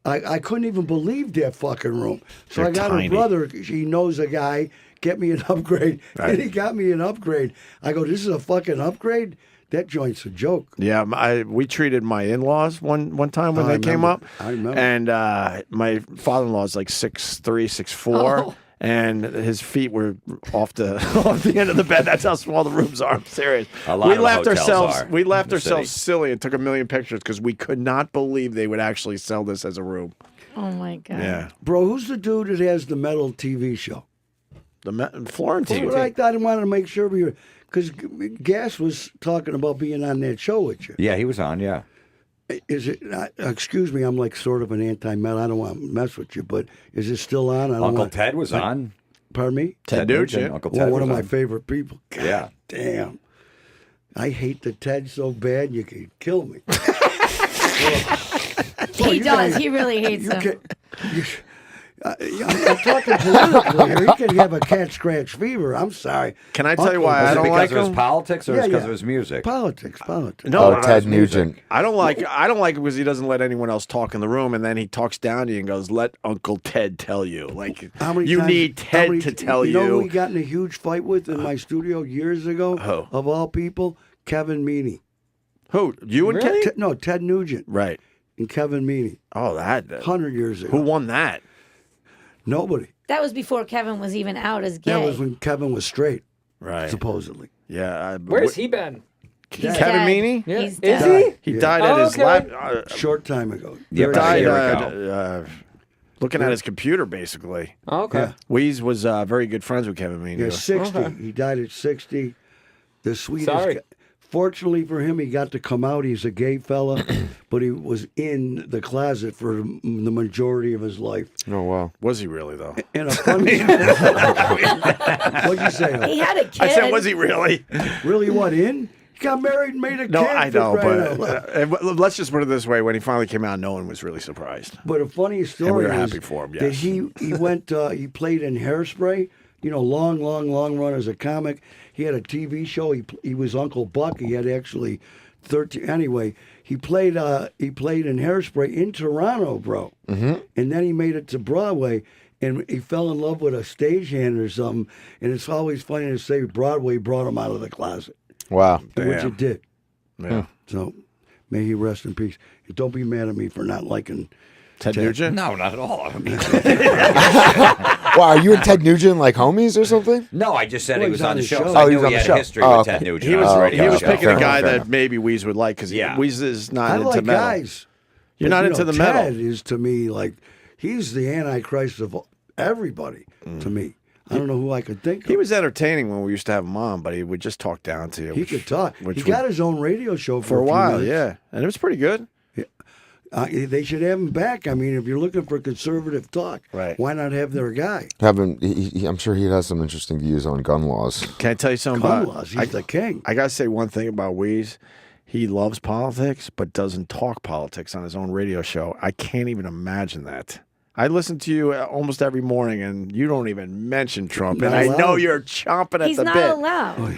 I couldn't even believe that fucking room. So They're I got tiny. her brother. He knows a guy. Get me an upgrade. Right. And he got me an upgrade. I go, this is a fucking upgrade? That joint's a joke. Yeah, we treated my in-laws one time when Oh, I they came remember. up. I remember. And my father-in-law's like 6'3", 6'4", Oh. and his feet were off the end of the bed. That's how small the rooms are. I'm serious. A lot we of the laughed hotels ourselves. are We laughed in the ourselves city. silly and took a million pictures because we could not believe they would actually sell this as a room. Oh my god. Yeah, Bro, who's the dude that has the metal TV show? Florentine. That's what I thought. I wanted to make sure we were, because Gas was talking about being on that show with you. Yeah, he was on. Yeah. Is it? Excuse me, I'm like sort of an anti-metal. I don't want to mess with you, but is it still on? I don't Uncle want, Ted was on. Pardon me? Ted Nugent. Uncle Well, Ted one was of my on. favorite people. God Yeah. damn. I hate the Ted so bad you could kill me. He you does. guys- He really hates You him. can, you, I'm talking politically here. He can have a cat scratch fever. I'm sorry. Can I tell you Uncle- why Was I it don't because like of his him? politics or Yeah, because yeah. of his music? Politics. No, Ted Nugent. I don't like it because he doesn't let anyone else talk in the room, and then he talks down to you and goes, "Let Uncle Ted tell you." Like How many you times- need how Ted many- to tell You you. know who we got in a huge fight with in my studio years ago? Who? Of all people, Kevin Meaney. Who? You and Really? Ted? No, Ted Nugent Right. and Kevin Meaney. Oh, that. 100 years ago. Who won that? Nobody. That was before Kevin was even out as gay. That was when Kevin was straight, Right. supposedly. Yeah. Where's he been? He's Kevin dead. Meaney? Yeah. He's Is dead. he? He Yeah. died at his okay. lap. Short time ago. Yeah, Very but Died Here we looking at his computer, basically. Oh, okay. Yeah. Weeze was very good friends with Kevin Meaney. Yeah, 60. Okay. He died at 60. The sweetest. Sorry. Fortunately for him, he got to come out. He's a gay fella, but he was in the closet for the majority of his life. Oh wow. Was he really, though? And a funny. What'd you say? He had a kid. I said, was he really? Really, what, in? He got married and made a No, kid. I for know, crying out loud. but let's just put it this way: when he finally came out, no one was really surprised. But a funny story And we were is happy for him, that yes. he went he played in Hairspray. You know, long run as a comic. He had a TV show. He was Uncle Buck. He had actually 13. Anyway, he played in Hairspray in Toronto, bro. Mm-hmm. And then he made it to Broadway, and he fell in love with a stagehand or something. And it's always funny to say Broadway brought him out of the closet, Wow. which it did. Yeah. So may he rest in peace. And don't be mad at me for not liking. Ted Nugent? No, not at all. I mean, Wow, are you and Ted Nugent like homies or something? no, I just said Well, he he's was on on the the show. show. 'cause Oh, I he knew was on he the had show. history Oh, with okay. Ted Nugent. He was, on the he radio was show. picking Fair a guy enough, fair that maybe Weeze would like because Yeah. Weeze is not I into like metal. guys. You're But, not you into know, the Ted metal. is to me like he's the antichrist of everybody. To me, I don't know who I could think of. He was entertaining when we used to have him on, but he would just talk down to you. He could talk. He which got would- his own radio show for a few while, minutes. yeah, and it was pretty good. They should have him back. I mean, if you're looking for conservative talk, Right. why not have their guy? I'm sure he has some interesting views on gun laws. Can I tell you something Gun about? laws. He's the king. I gotta say one thing about Weeze. He loves politics, but doesn't talk politics on his own radio show. I can't even imagine that. I listen to you almost every morning, and you don't even mention Trump, and Not I know allowed. you're chomping at He's the not bit. allowed.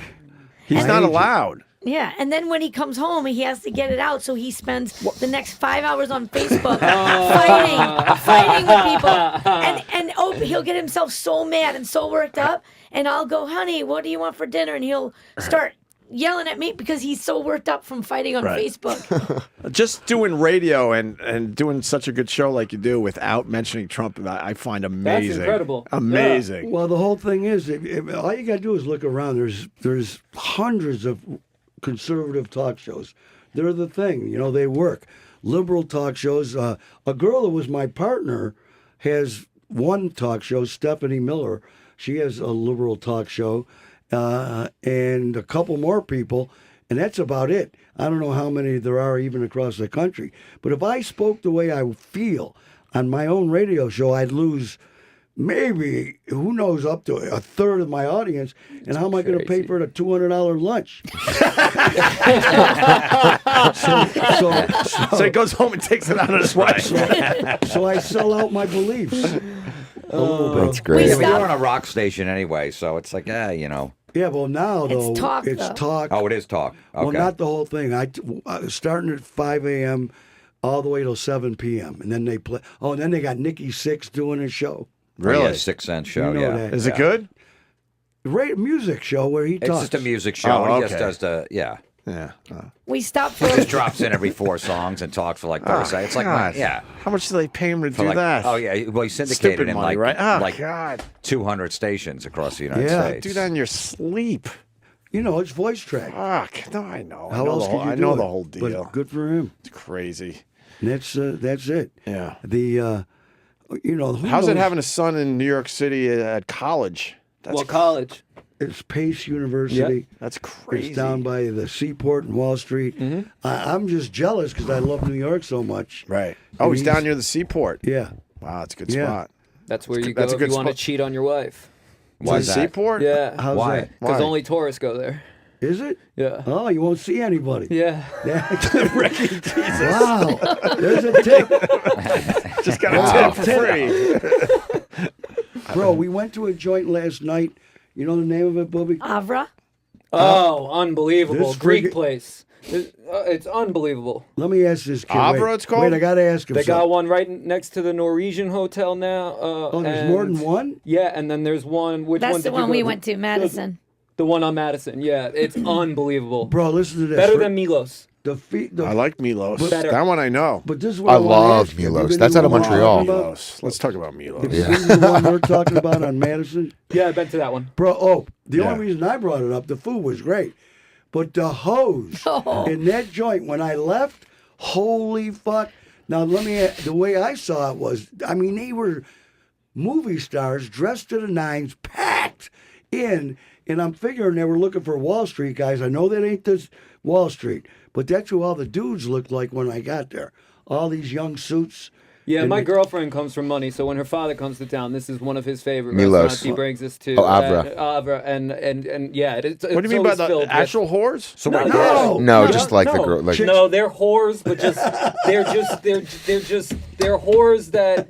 He's I not hate you. allowed. Yeah, and then when he comes home, he has to get it out, so he spends the next 5 hours on Facebook fighting with people. And he'll get himself so mad and so worked up, and I'll go, honey, what do you want for dinner? And he'll start yelling at me because he's so worked up from fighting on Right. Facebook. Just doing radio and doing such a good show like you do without mentioning Trump, I find amazing. incredible. Amazing. Well, the whole thing is, if all you got to do is look around. There's hundreds of conservative talk shows. They're the thing. You know, they work. Liberal talk shows. A girl that was my partner has one talk show, Stephanie Miller. She has a liberal talk show, and a couple more people, and that's about it. I don't know how many there are even across the country. But if I spoke the way I feel on my own radio show, I'd lose maybe, who knows, up to a third of my audience. And how am I going to pay for a $200 lunch? So he goes home and takes it out on his wife. So I sell out my beliefs. A little bit. That's great. Yeah, but Stop. you're on a rock station anyway, so it's like, you know. Yeah, well, now, though, talk, it's though. talk. Oh, it is talk. Okay. Well, not the whole thing. Starting at 5 a.m. all the way till 7 p.m. And then they play. Oh, and then they got Nikki Sixx doing a show. Really? Really? 6 cent show, You know yeah. that. Is it good? Music show where he It's talks. just a music show. Oh, and He just okay. does the, yeah. Yeah. We stopped for Just drops in every 4 songs and talks for like 30 seconds. It's like, God. yeah. How much do they pay him to For do like, that? Oh, yeah. Well, he syndicated Stupid in money, like, right? Oh, like God. 200 stations across the United Yeah. States. Do that in your sleep. You know, it's voice track. Fuck. No, I know. How I know else the could whole, you I do know it? the whole deal. But good for him. It's crazy. And that's it. Yeah. The you know, who How's it knows? having a son in New York City at college? That's What college? It's Pace University. That's crazy. It's down by the seaport in Wall Street. I'm just jealous because I love New York so much. Right. Oh, And he's down near the seaport. Yeah. Wow, that's a good Yeah. spot. That's where you that's go a if good you want to spot. cheat on your wife. Why To is the that? seaport? Yeah. How's Why? that? Because Why? only tourists go there. Is it? Yeah. Oh, you won't see anybody. Yeah. Ricky, Jesus. Wow. There's a tip. Just got a tip for free. Bro, we went to a joint last night. You know the name of it, Booby? Avra. Oh, unbelievable. This Greek friggin- place. It's unbelievable. Let me ask this kid. Avra, wait, it's called? Wait, I got to ask him They got something. one right next to the Norwegian hotel now. Oh, there's more than one? Yeah, and then there's one. Which That's one the did you one go we to? went to, Madison. The one on Madison. Yeah, it's unbelievable. Bro, listen to this. Better than Milos. I like Milos. Better. That one I know. But this is what I wanna love ask you. Have you Milos. been That's to out of the one we're Montreal. talking about? Milos. Let's talk about Milos. Have you been to the one we're talking about on Madison? Yeah, I've been to that one. Bro, the Yeah. only reason I brought it up, the food was great. But the hose in that joint, when I left, holy fuck. Now, the way I saw it was, I mean, they were movie stars dressed to the nines, packed in. And I'm figuring they were looking for Wall Street guys. I know that ain't this Wall Street, but that's who all the dudes looked like when I got there. All these young suits. Yeah, And my the- girlfriend comes from money, so when her father comes to town, this is one of his favorite Milos. restaurants he brings us to. Oh, Avra. Avra, and yeah, it's What do you mean by the actual whores? So No, wait, no, No, just like the no. girl. Like, No, they're whores, but they're whores that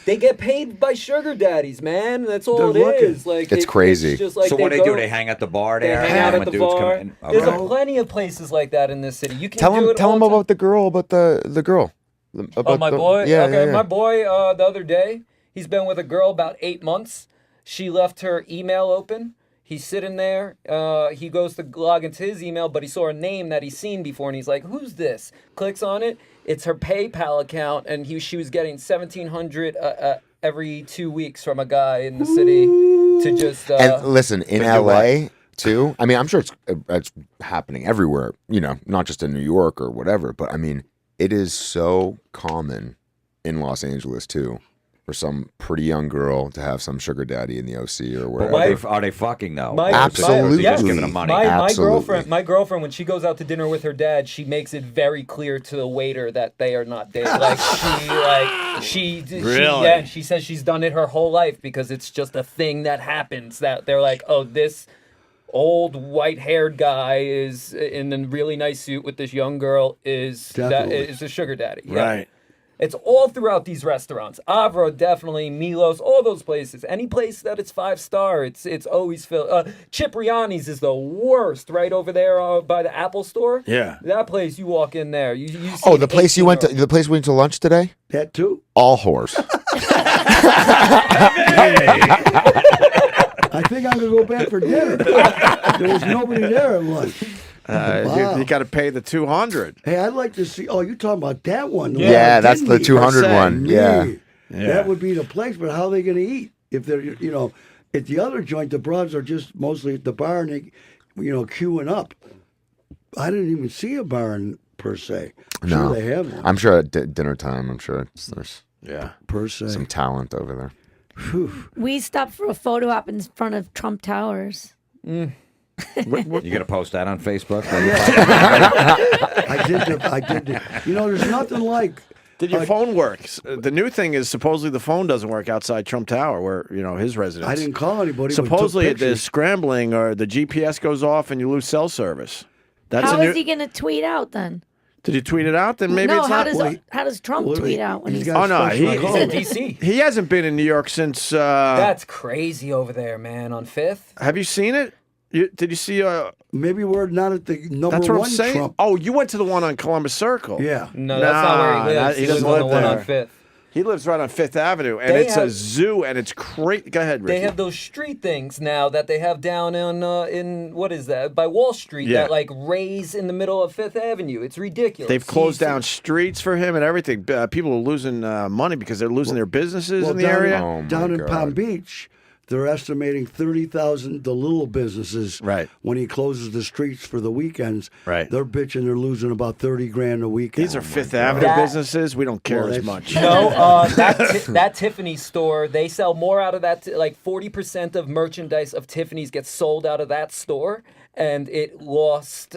they get paid by sugar daddies, man. That's all They're it is. looking. Like It's crazy. It's just like so what they they do? go- They hang at the bar They there. hang out and at when the dudes come bar. in- There's Okay. plenty of places like that in this city. You can tell do him, it tell all him the time. about the girl, about the girl. Oh, my boy? Yeah, okay, yeah. my boy, the other day, he's been with a girl about 8 months. She left her email open. He's sitting there. He goes to log into his email, but he saw a name that he's seen before, and he's like, who's this? Clicks on it. It's her PayPal account, and she was getting $1,700 every 2 weeks from a guy in the city to just... And listen, in But you're LA too. I mean, I'm sure it's happening everywhere. You know, not just in New York or whatever. But I mean, it is so common in Los Angeles too, for some pretty young girl to have some sugar daddy in the OC or But wherever. are they fucking though? My- Absolutely. They're just giving them money. My Absolutely. girlfriend, when she goes out to dinner with her dad, she makes it very clear to the waiter that they are not dating. She Really? yeah, she says she's done it her whole life because it's just a thing that happens. That they're like, oh, this old white-haired guy is in a really nice suit with this young girl is Definitely. a sugar daddy. Yeah. Right. It's all throughout these restaurants. Avro, definitely. Milos, all those places. Any place that it's 5-star, it's always filled. Cipriani's is the worst, right over there by the Apple store. Yeah. That place, you walk in there. You see Oh, the place you 18 went to, the place we went to lunch today? That too? All whores. I think I'm going to go back for dinner. There was nobody there at lunch. Wow. You got to pay the 200. Hey, I'd like to see. Oh, you're talking about that one? the Yeah, one that's the Disney. 200 percent. one. Yeah. Yeah. That would be the place, but how are they going to eat? If they're, at the other joint, the broads are just mostly at the bar and they, queuing up. I didn't even see a bar per se. I'm No. sure they have one I'm sure at dinner time, I'm sure there's Yeah. per se. some talent over there. We stopped for a photo op in front of Trump Towers. You gonna post that on Facebook? I did. There's nothing like. Did your phone work? The new thing is supposedly the phone doesn't work outside Trump Tower, where his residence. I didn't call anybody. Supposedly but took the pictures. scrambling or the GPS goes off and you lose cell service. That's How a new. is he going to tweet out then? Did he tweet it out? Then maybe No, it's how not. does Trump Well, tweet out when he's got Oh, no, special he- calls. He's in D.C. He hasn't been in New York since. That's crazy over there, man, on 5th. Have you seen it? Did you see? Maybe we're not at the number That's what one I'm saying. Trump. Oh, you went to the one on Columbus Circle. Yeah. No, that's not where he lives. he He lives doesn't on live the one on there. 5th. He lives right on Fifth Avenue, and They it's a have- zoo, and it's great. Go ahead, Ricky. They have those street things now that they have down in what is that, by Wall Street, Yeah. that like raise in the middle of 5th Avenue. It's ridiculous. They've closed He's- down streets for him and everything. People are losing money because they're losing their businesses Well, in the area. Oh, my down in God. Palm Beach, they're estimating 30,000 the little businesses. Right. When he closes the streets for the weekends, Right. They're bitching. They're losing about $30,000 a week. These are Fifth Avenue That- businesses. We don't care Well, as that's- much. No, that Tiffany store, they sell more out of that. Like 40% of merchandise of Tiffany's gets sold out of that store, and it lost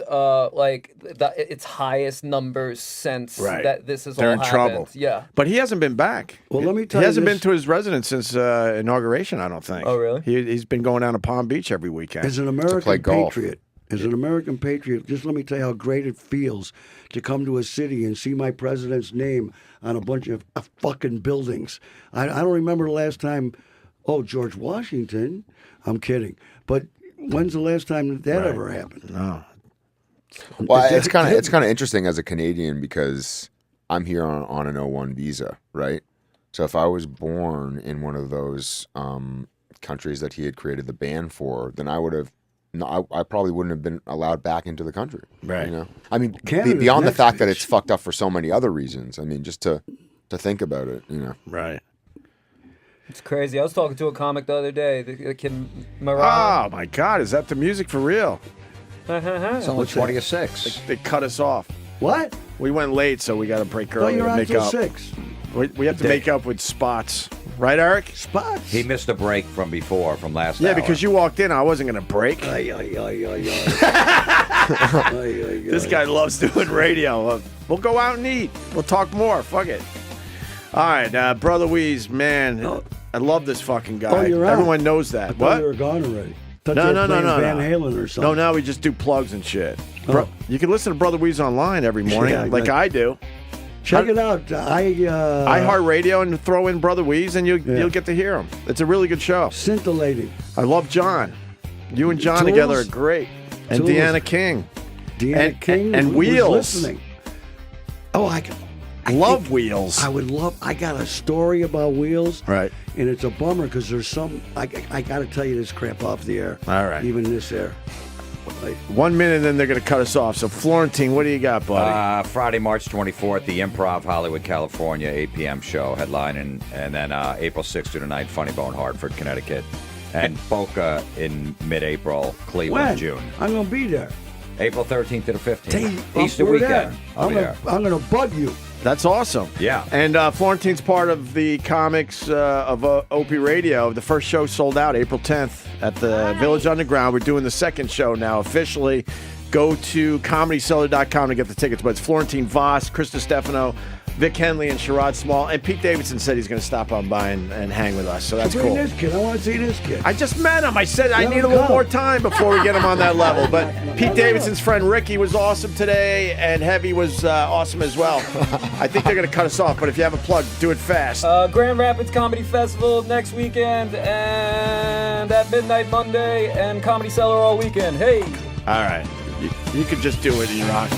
its highest numbers since Right. that this is They're all in happened. trouble. Yeah. But he hasn't been back. Well, let me tell he you hasn't this. been to his residence since inauguration, I don't think. Oh, really? He's been going down to Palm Beach every weekend. As an play American golf. patriot, As an American patriot, just let me tell you how great it feels to come to a city and see my president's name on a bunch of fucking buildings. I don't remember the last time. Oh, George Washington. I'm kidding. But when's the last time that ever happened? No. Well, it's kind of interesting as a Canadian because I'm here on an O1 visa, right? So if I was born in one of those countries that he had created the ban for, then I would have. No, I probably wouldn't have been allowed back into the country. Right. You know, I mean, Canada's beyond the next, fact that bitch. it's fucked up for so many other reasons. I mean, just to think about it, you know. Right. It's crazy. I was talking to a comic the other day, the kid Mariah. Oh my God! Is that the music for real? It's only 20 to 6. They cut us off. What? We went late, so we got to break Oh, early you're to on make till up. 6. We have to make up with spots, right, Eric? Spots. He missed a break from before, from last Yeah, hour. because you walked in. I wasn't gonna break. Ay, ay, ay, ay, ay. Ay, ay, This ay. guy loves doing radio. We'll go out and eat. We'll talk more. Fuck it. All right, Brother Whise, man, Oh. I love this fucking guy. Oh, you're out. Everyone knows that. I thought What? you were gone already. Thought No, you were no, no, playing no, Van no. Halen or No, something. now we just do plugs and shit. Oh. You can listen to Brother Whise online every morning, Yeah, like good. I do. Check it out. iHeartRadio, and throw in Brother Whise, and you'll get to hear him. It's a really good show. Scintillating. I love John. You and John Tools. together are great. And Tools. Deanna King. Deanna King and was Wheels. listening. Oh, I Love think Wheels. I would love. I got a story about Wheels. Right. And it's a bummer because there's some. I got to tell you this crap off the air. All right. Even this air. Like, 1 minute, and then they're going to cut us off. So, Florentine, what do you got, buddy? Friday, March 24th, the Improv, Hollywood, California, 8 p.m. show, headline, and then April 6th through the 9th, Funny Bone, Hartford, Connecticut, and Boca in mid-April, Cleveland, when? June. I'm gonna be there. April 13th to the 15th. Hey, Easter we're weekend. there. I'll be there. I'm gonna bug you. That's awesome. Yeah. And Florentine's part of the comics of Opie Radio. The first show sold out April 10th at the Village Underground. We're doing the second show now officially. Go to comedyseller.com to get the tickets. But it's Florentine Voss, Chris DiStefano, Vic Henley, and Sherrod Small. And Pete Davidson said he's going to stop on by and hang with us. So that's Bring cool. this kid. I want to see this kid. I just met him. I said I Let need him a little come. more time before we get him on that level. But Pete Davidson's friend Ricky was awesome today, and Heavy was awesome as well. I think they're going to cut us off, but if you have a plug, do it fast. Grand Rapids Comedy Festival next weekend, and at midnight Monday, and Comedy Cellar all weekend. Hey! All right. You could just do it, E-Rock.